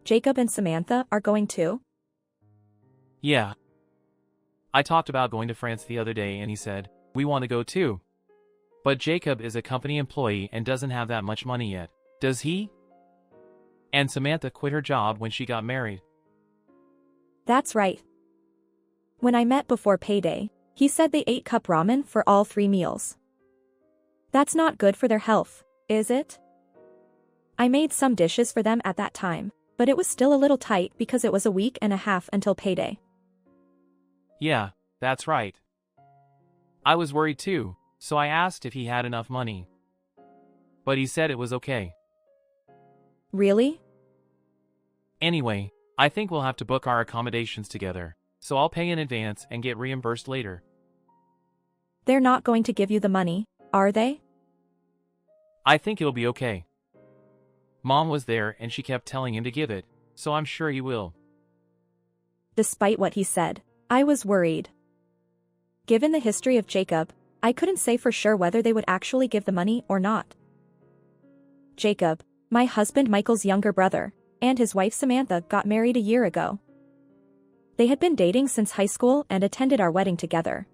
Jacob and Samantha are going too? Yeah. I talked about going to France the other day and he said, we want to go too. But Jacob is a company employee and doesn't have that much money yet, does he? And Samantha quit her job when she got married. That's right. When I met before payday, he said they ate cup ramen for all 3 meals. That's not good for their health, is it? I made some dishes for them at that time, but it was still a little tight because it was a week and a half until payday. Yeah, that's right. I was worried too, so I asked if he had enough money. But he said it was okay. Really? Anyway, I think we'll have to book our accommodations together, so I'll pay in advance and get reimbursed later. They're not going to give you the money, are they? I think it'll be okay. Mom was there and she kept telling him to give it, so I'm sure he will. Despite what he said, I was worried. Given the history of Jacob, I couldn't say for sure whether they would actually give the money or not. Jacob, my husband Michael's younger brother, and his wife Samantha got married a year ago. They had been dating since high school and attended our wedding together.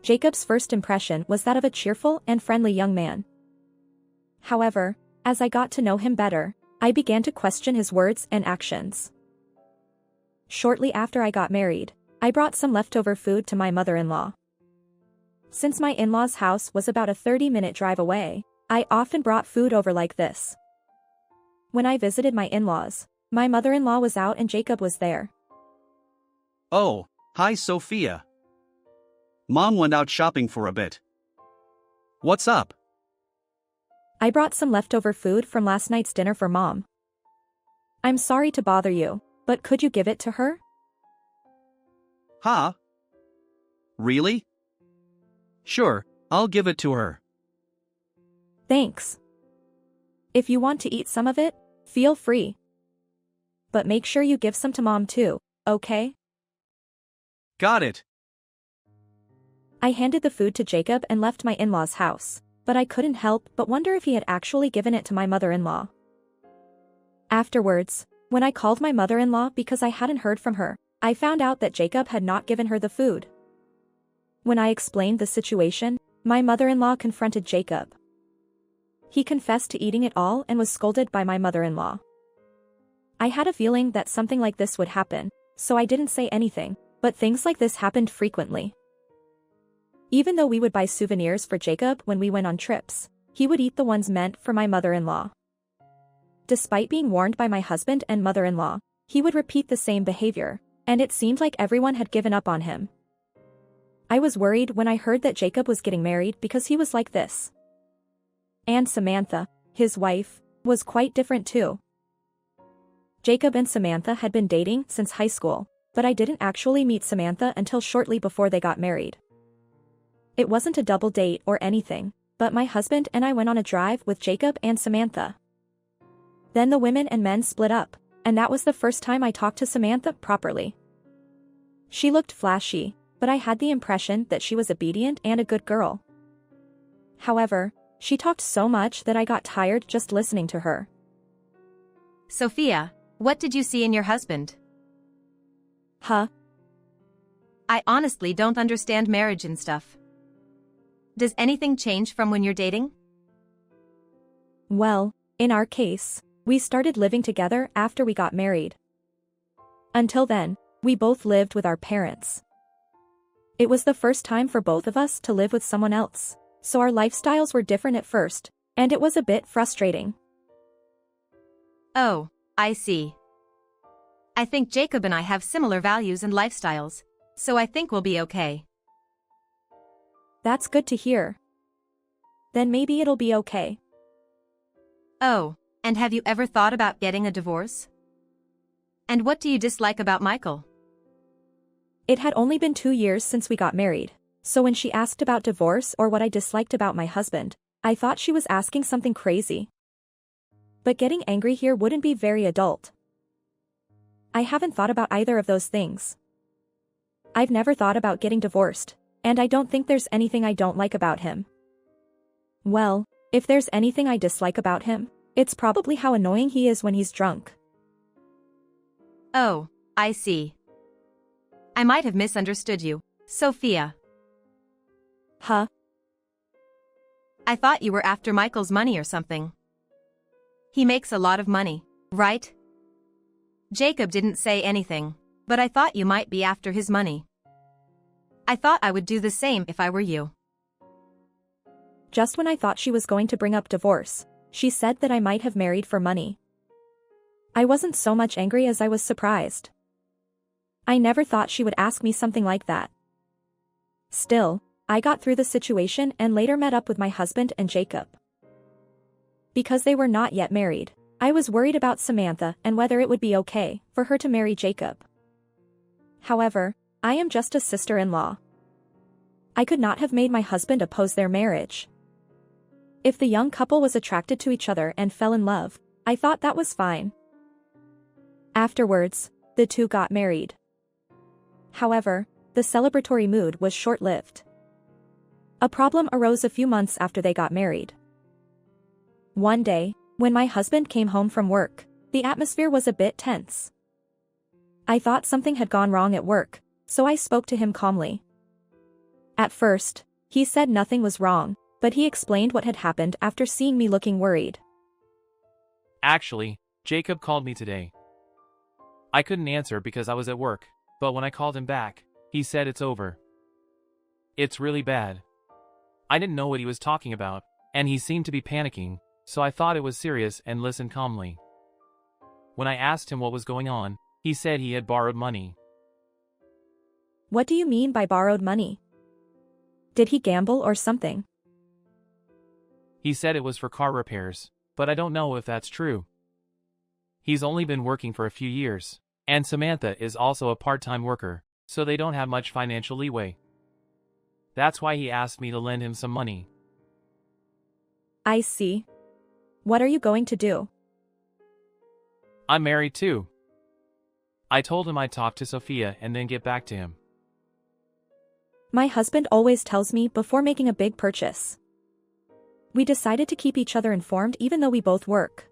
Jacob's first impression was that of a cheerful and friendly young man. However, as I got to know him better, I began to question his words and actions. Shortly after I got married, I brought some leftover food to my mother-in-law. Since my in-laws' house was about a 30-minute drive away, I often brought food over like this. When I visited my in-laws, my mother-in-law was out and Jacob was there. Oh, hi Sophia. Mom went out shopping for a bit. What's up? I brought some leftover food from last night's dinner for Mom. I'm sorry to bother you, but could you give it to her? Huh? Really? Sure, I'll give it to her. Thanks. If you want to eat some of it, feel free. But make sure you give some to Mom too, okay? Got it. I handed the food to Jacob and left my in-laws' house, but I couldn't help but wonder if he had actually given it to my mother-in-law. Afterwards, when I called my mother-in-law because I hadn't heard from her, I found out that Jacob had not given her the food. When I explained the situation, my mother-in-law confronted Jacob. He confessed to eating it all and was scolded by my mother-in-law. I had a feeling that something like this would happen, so I didn't say anything, but things like this happened frequently. Even though we would buy souvenirs for Jacob when we went on trips, he would eat the ones meant for my mother-in-law. Despite being warned by my husband and mother-in-law, he would repeat the same behavior, and it seemed like everyone had given up on him. I was worried when I heard that Jacob was getting married because he was like this. And Samantha, his wife, was quite different too. Jacob and Samantha had been dating since high school, but I didn't actually meet Samantha until shortly before they got married. It wasn't a double date or anything, but my husband and I went on a drive with Jacob and Samantha. Then the women and men split up, and that was the first time I talked to Samantha properly. She looked flashy, but I had the impression that she was obedient and a good girl. However, she talked so much that I got tired just listening to her. Sophia, what did you see in your husband? Huh? I honestly don't understand marriage and stuff. Does anything change from when you're dating? Well, in our case, we started living together after we got married. Until then, we both lived with our parents. It was the first time for both of us to live with someone else, so our lifestyles were different at first, and it was a bit frustrating. Oh, I see. I think Jacob and I have similar values and lifestyles, so I think we'll be okay. That's good to hear. Then maybe it'll be okay. Oh, and have you ever thought about getting a divorce? And what do you dislike about Michael? It had only been 2 years since we got married, so when she asked about divorce or what I disliked about my husband, I thought she was asking something crazy. But getting angry here wouldn't be very adult. I haven't thought about either of those things. I've never thought about getting divorced, and I don't think there's anything I don't like about him. Well, if there's anything I dislike about him, it's probably how annoying he is when he's drunk. Oh, I see. I might have misunderstood you, Sophia. Huh? I thought you were after Michael's money or something. He makes a lot of money, right? Jacob didn't say anything, but I thought you might be after his money. I thought I would do the same if I were you. Just when I thought she was going to bring up divorce, she said that I might have married for money. I wasn't so much angry as I was surprised. I never thought she would ask me something like that. Still, I got through the situation and later met up with my husband and Jacob. Because they were not yet married, I was worried about Samantha and whether it would be okay for her to marry Jacob. However, I am just a sister-in-law. I could not have made my husband oppose their marriage. If the young couple was attracted to each other and fell in love, I thought that was fine. Afterwards, the two got married. However, the celebratory mood was short-lived. A problem arose a few months after they got married. One day, when my husband came home from work, the atmosphere was a bit tense. I thought something had gone wrong at work, so I spoke to him calmly. At first, he said nothing was wrong, but he explained what had happened after seeing me looking worried. Actually, Jacob called me today. I couldn't answer because I was at work, but when I called him back, he said it's over. It's really bad. I didn't know what he was talking about, and he seemed to be panicking, so I thought it was serious and listened calmly. When I asked him what was going on, he said he had borrowed money. What do you mean by borrowed money? Did he gamble or something? He said it was for car repairs, but I don't know if that's true. He's only been working for a few years, and Samantha is also a part-time worker, so they don't have much financial leeway. That's why he asked me to lend him some money. I see. What are you going to do? I'm married too. I told him I'd talk to Sophia and then get back to him. My husband always tells me before making a big purchase. We decided to keep each other informed even though we both work.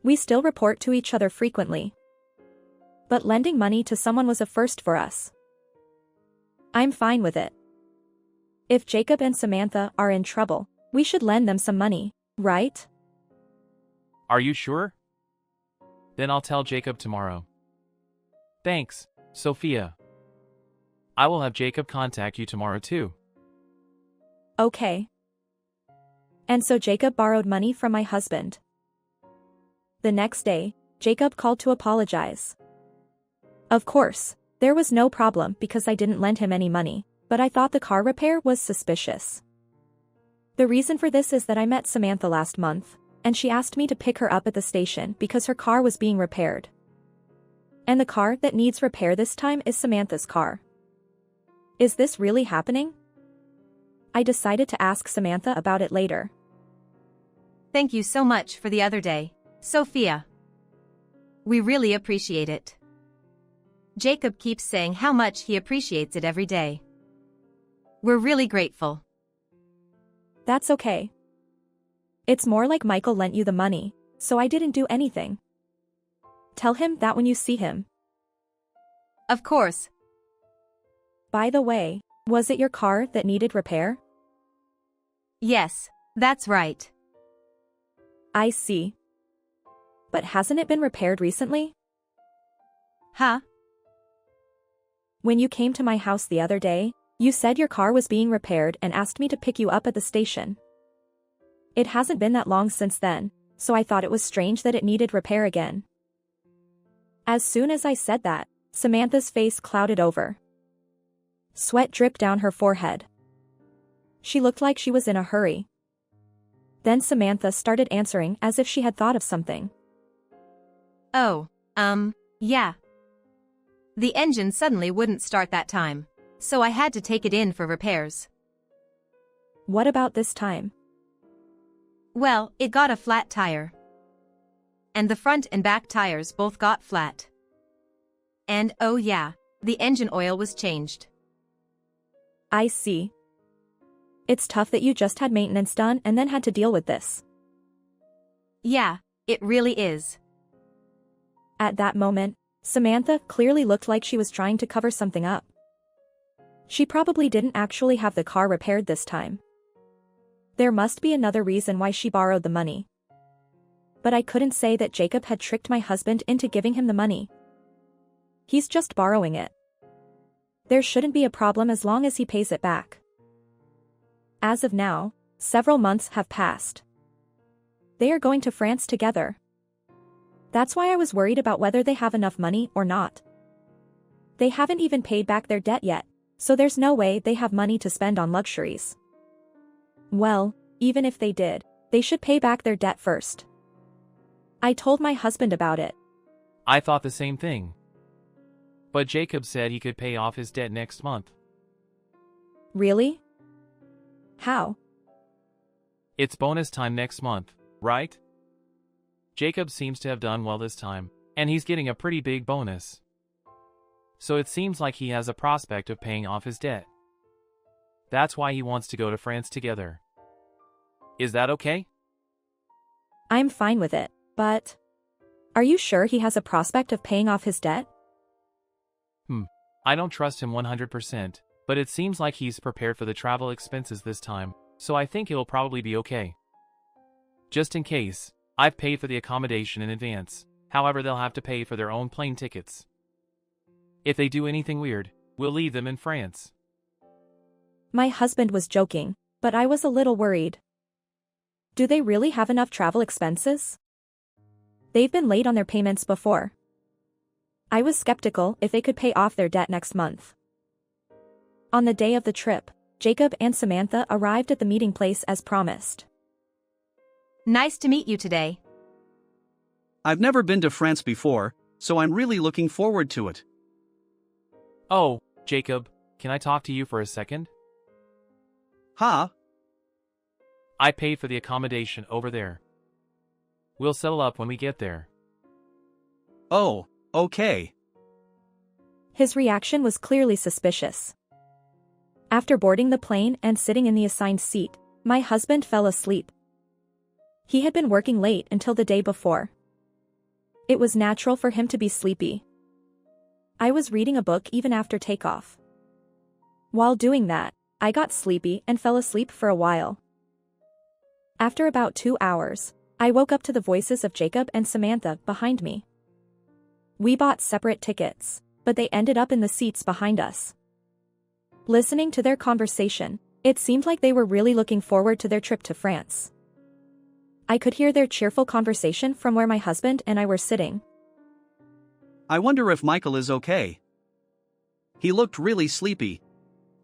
We still report to each other frequently. But lending money to someone was a first for us. I'm fine with it. If Jacob and Samantha are in trouble, we should lend them some money, right? Are you sure? Then I'll tell Jacob tomorrow. Thanks, Sophia. I will have Jacob contact you tomorrow too. Okay. And so Jacob borrowed money from my husband. The next day, Jacob called to apologize. Of course, there was no problem because I didn't lend him any money, but I thought the car repair was suspicious. The reason for this is that I met Samantha last month, and she asked me to pick her up at the station because her car was being repaired. And the car that needs repair this time is Samantha's car. Is this really happening? I decided to ask Samantha about it later. Thank you so much for the other day, Sophia. We really appreciate it. Jacob keeps saying how much he appreciates it every day. We're really grateful. That's okay. It's more like Michael lent you the money, so I didn't do anything. Tell him that when you see him. Of course. By the way, was it your car that needed repair? Yes, that's right. I see. But hasn't it been repaired recently? Huh? When you came to my house the other day, you said your car was being repaired and asked me to pick you up at the station. It hasn't been that long since then, so I thought it was strange that it needed repair again. As soon as I said that, Samantha's face clouded over. Sweat dripped down her forehead. She looked like she was in a hurry. Then Samantha started answering as if she had thought of something. Oh, yeah. The engine suddenly wouldn't start that time, so I had to take it in for repairs. What about this time? Well, it got a flat tire. And the front and back tires both got flat. And oh yeah, the engine oil was changed. I see. It's tough that you just had maintenance done and then had to deal with this. Yeah, it really is. At that moment, Samantha clearly looked like she was trying to cover something up. She probably didn't actually have the car repaired this time. There must be another reason why she borrowed the money. But I couldn't say that Jacob had tricked my husband into giving him the money. He's just borrowing it. There shouldn't be a problem as long as he pays it back. As of now, several months have passed. They are going to France together. That's why I was worried about whether they have enough money or not. They haven't even paid back their debt yet, so there's no way they have money to spend on luxuries. Well, even if they did, they should pay back their debt first. I told my husband about it. I thought the same thing. But Jacob said he could pay off his debt next month. Really? How? It's bonus time next month, right? Jacob seems to have done well this time, and he's getting a pretty big bonus. So it seems like he has a prospect of paying off his debt. That's why he wants to go to France together. Is that okay? I'm fine with it, but... Are you sure he has a prospect of paying off his debt? I don't trust him 100%, but it seems like he's prepared for the travel expenses this time, so I think it'll probably be okay. Just in case, I've paid for the accommodation in advance, however they'll have to pay for their own plane tickets. If they do anything weird, we'll leave them in France. My husband was joking, but I was a little worried. Do they really have enough travel expenses? They've been late on their payments before. I was skeptical if they could pay off their debt next month. On the day of the trip, Jacob and Samantha arrived at the meeting place as promised. Nice to meet you today. I've never been to France before, so I'm really looking forward to it. Oh, Jacob, can I talk to you for a second? Huh? I paid for the accommodation over there. We'll settle up when we get there. Oh, okay. His reaction was clearly suspicious. After boarding the plane and sitting in the assigned seat, my husband fell asleep. He had been working late until the day before. It was natural for him to be sleepy. I was reading a book even after takeoff. While doing that, I got sleepy and fell asleep for a while. After about 2 hours, I woke up to the voices of Jacob and Samantha behind me. We bought separate tickets, but they ended up in the seats behind us. Listening to their conversation, it seemed like they were really looking forward to their trip to France. I could hear their cheerful conversation from where my husband and I were sitting. I wonder if Michael is okay. He looked really sleepy.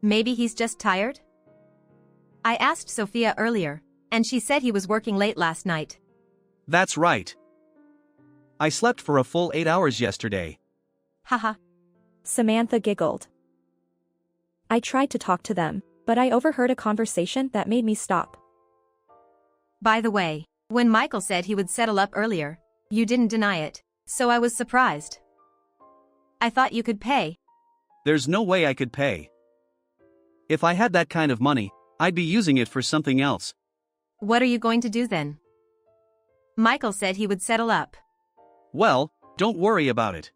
Maybe he's just tired? I asked Sophia earlier, and she said he was working late last night. That's right. I slept for a full 8 hours yesterday. Haha. Samantha giggled. I tried to talk to them, but I overheard a conversation that made me stop. By the way, when Michael said he would settle up earlier, you didn't deny it, so I was surprised. I thought you could pay. There's no way I could pay. If I had that kind of money, I'd be using it for something else. What are you going to do then? Michael said he would settle up. Well, don't worry about it.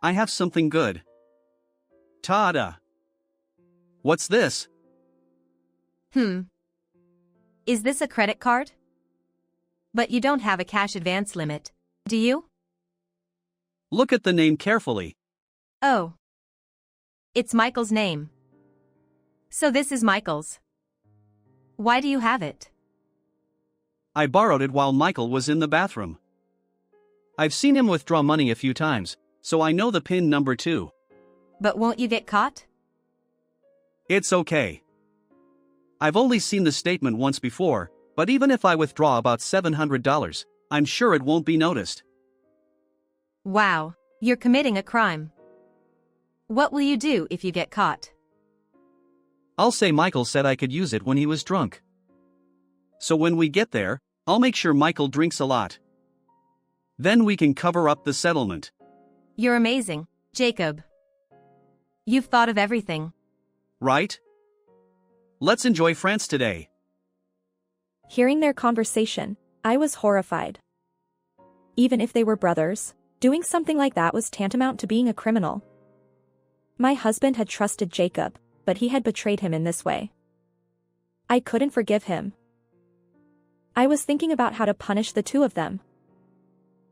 I have something good. Ta-da! What's this? Is this a credit card? But you don't have a cash advance limit, do you? Look at the name carefully. Oh. It's Michael's name. So this is Michael's. Why do you have it? I borrowed it while Michael was in the bathroom. I've seen him withdraw money a few times, so I know the PIN number too. But won't you get caught? It's okay. I've only seen the statement once before, but even if I withdraw about $700, I'm sure it won't be noticed. Wow, you're committing a crime. What will you do if you get caught? I'll say Michael said I could use it when he was drunk. So when we get there, I'll make sure Michael drinks a lot. Then we can cover up the settlement. You're amazing, Jacob. You've thought of everything. Right? Let's enjoy France today. Hearing their conversation, I was horrified. Even if they were brothers, Doing something like that was tantamount to being a criminal. My husband had trusted Jacob, but he had betrayed him in this way. I couldn't forgive him. I was thinking about how to punish the two of them.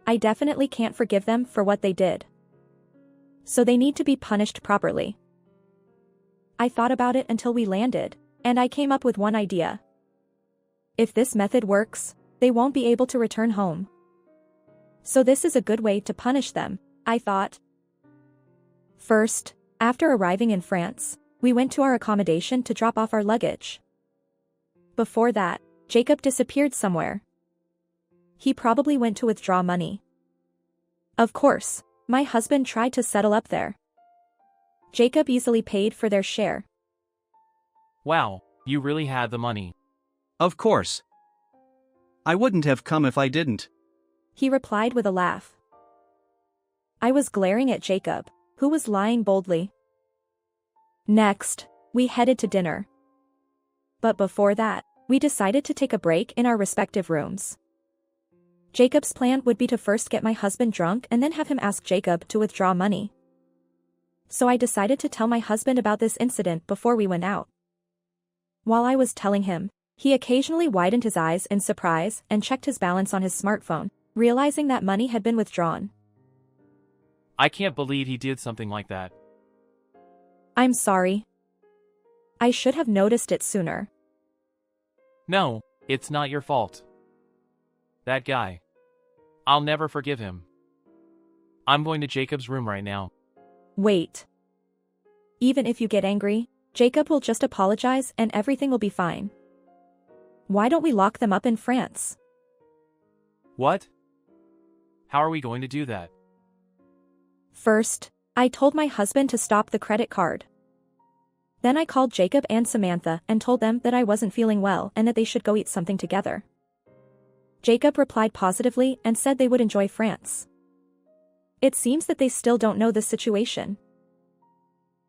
I definitely can't forgive them for what they did. So they need to be punished properly. I thought about it until we landed, and I came up with one idea. If this method works, they won't be able to return home. So this is a good way to punish them, I thought. First, after arriving in France, we went to our accommodation to drop off our luggage. Before that, Jacob disappeared somewhere. He probably went to withdraw money. Of course, my husband tried to settle up there. Jacob easily paid for their share. Wow, you really had the money. Of course. I wouldn't have come if I didn't. He replied with a laugh. I was glaring at Jacob, who was lying boldly. Next, we headed to dinner. But before that, we decided to take a break in our respective rooms. Jacob's plan would be to first get my husband drunk and then have him ask Jacob to withdraw money. So I decided to tell my husband about this incident before we went out. While I was telling him, he occasionally widened his eyes in surprise and checked his balance on his smartphone, realizing that money had been withdrawn. I can't believe he did something like that. I'm sorry. I should have noticed it sooner. No, it's not your fault. That guy. I'll never forgive him. I'm going to Jacob's room right now. Wait. Even if you get angry, Jacob will just apologize and everything will be fine. Why don't we lock them up in France? What? How are we going to do that? First, I told my husband to stop the credit card. Then I called Jacob and Samantha and told them that I wasn't feeling well and that they should go eat something together. Jacob replied positively and said they would enjoy France. It seems that they still don't know the situation.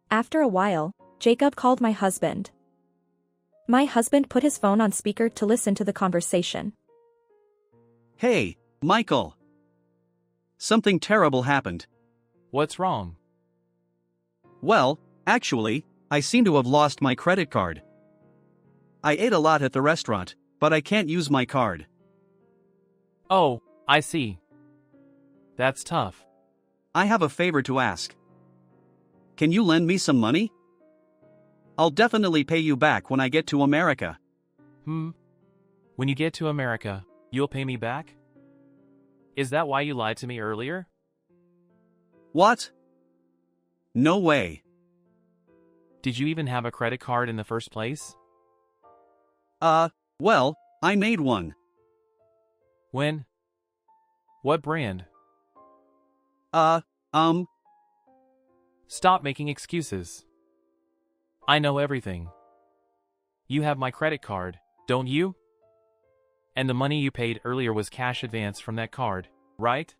After a while, Jacob called my husband. My husband put his phone on speaker to listen to the conversation. Hey, Michael. Something terrible happened. What's wrong? Well, actually, I seem to have lost my credit card. I ate a lot at the restaurant, but I can't use my card. Oh, I see. That's tough. I have a favor to ask. Can you lend me some money? I'll definitely pay you back when I get to America. When you get to America, you'll pay me back? Is that why you lied to me earlier? What? No way. Did you even have a credit card in the first place? Well, I made one. When? What brand? Stop making excuses. I know everything. You have my credit card, don't you? And the money you paid earlier was cash advance from that card, right?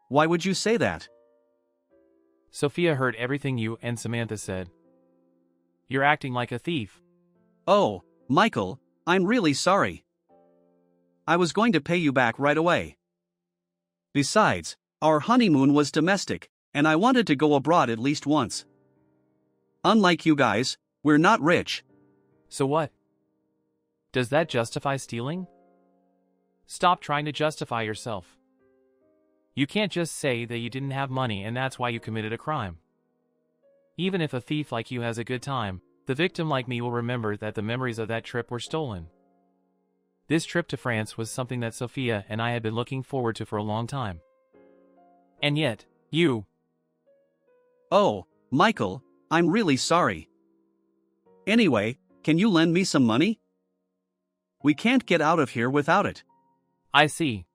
Why would you say that? Sophia heard everything you and Samantha said. You're acting like a thief. Oh, Michael, I'm really sorry. I was going to pay you back right away. Besides, our honeymoon was domestic, and I wanted to go abroad at least once. Unlike you guys, we're not rich. So what? Does that justify stealing? Stop trying to justify yourself. You can't just say that you didn't have money and that's why you committed a crime. Even if a thief like you has a good time, the victim like me will remember that the memories of that trip were stolen. This trip to France was something that Sophia and I had been looking forward to for a long time. And yet, you... Oh, Michael, I'm really sorry. Anyway, can you lend me some money? We can't get out of here without it. I see.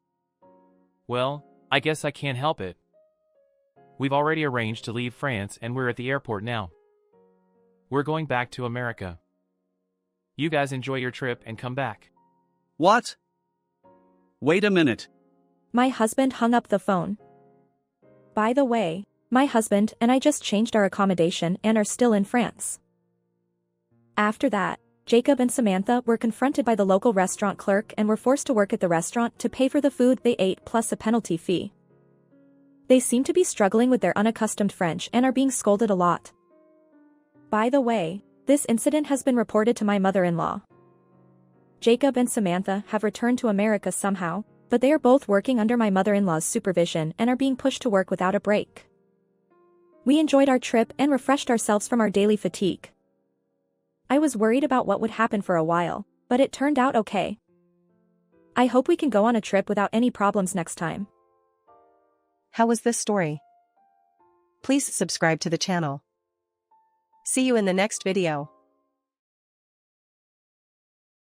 Well, I guess I can't help it. We've already arranged to leave France and we're at the airport now. We're going back to America. You guys enjoy your trip and come back. What? Wait a minute. My husband hung up the phone. By the way, my husband and I just changed our accommodation and are still in France. After that, Jacob and Samantha were confronted by the local restaurant clerk and were forced to work at the restaurant to pay for the food they ate plus a penalty fee. They seem to be struggling with their unaccustomed French and are being scolded a lot. By the way, this incident has been reported to my mother-in-law. Jacob and Samantha have returned to America somehow, but they are both working under my mother-in-law's supervision and are being pushed to work without a break. We enjoyed our trip and refreshed ourselves from our daily fatigue. I was worried about what would happen for a while, but it turned out okay. I hope we can go on a trip without any problems next time. How was this story? Please subscribe to the channel. See you in the next video.